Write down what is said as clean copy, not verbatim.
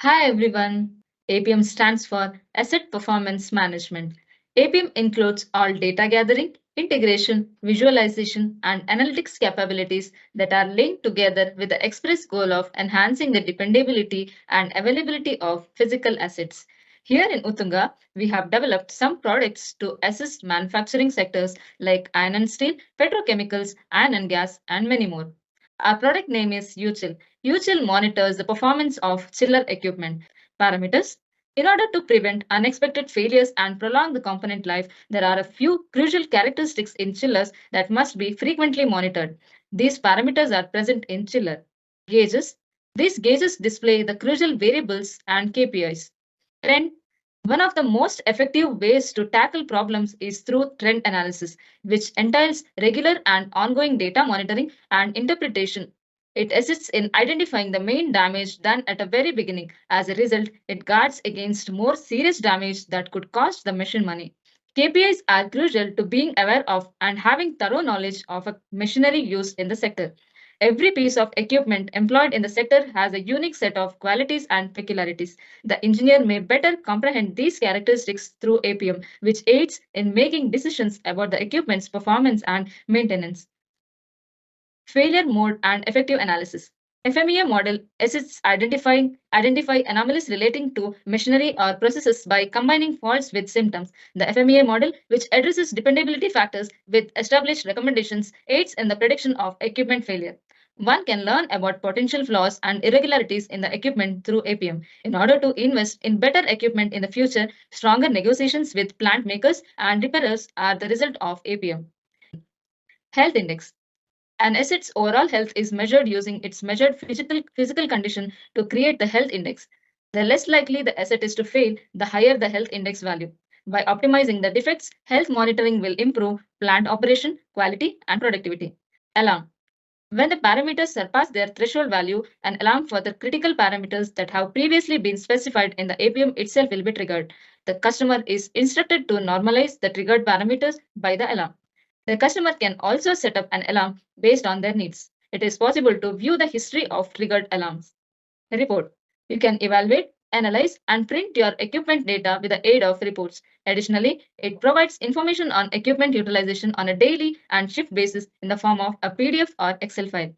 Hi everyone. APM stands for Asset Performance Management. APM includes all data gathering, integration, visualization, and analytics capabilities that are linked together with the express goal of enhancing the dependability and availability of physical assets. Here in Utunga, we have developed some products to assist manufacturing sectors like iron and steel, petrochemicals, iron and gas, and many more. Our product name is UChill. UChill monitors the performance of chiller equipment parameters. In order to prevent unexpected failures and prolong the component life, there are a few crucial characteristics in chillers that must be frequently monitored. These parameters are present in chiller gauges. These gauges display the crucial variables and KPIs. Trend. One of the most effective ways to tackle problems is through trend analysis, which entails regular and ongoing data monitoring and interpretation. It assists in identifying the main damage done at a very beginning. As a result, it guards against more serious damage that could cost the machine money. KPIs are crucial to being aware of and having thorough knowledge of a machinery used in the sector. Every piece of equipment employed in the sector has a unique set of qualities and peculiarities. The engineer may better comprehend these characteristics through APM, which aids in making decisions about the equipment's performance and maintenance. Failure mode and effective analysis. FMEA model assists identify anomalies relating to machinery or processes by combining faults with symptoms. The FMEA model, which addresses dependability factors with established recommendations, aids in the prediction of equipment failure. One can learn about potential flaws and irregularities in the equipment through APM. In order to invest in better equipment in the future, stronger negotiations with plant makers and repairers are the result of APM. Health index. An asset's overall health is measured using its measured physical condition to create the health index. The less likely the asset is to fail, the higher the health index value. By optimizing the defects, health monitoring will improve plant operation, quality, and productivity. Alarm. When the parameters surpass their threshold value, an alarm for the critical parameters that have previously been specified in the APM itself will be triggered. The customer is instructed to normalize the triggered parameters by the alarm. The customer can also set up an alarm based on their needs. It is possible to view the history of triggered alarms. Report. You can evaluate, analyze, and print your equipment data with the aid of reports. Additionally, it provides information on equipment utilization on a daily and shift basis in the form of a PDF or Excel file.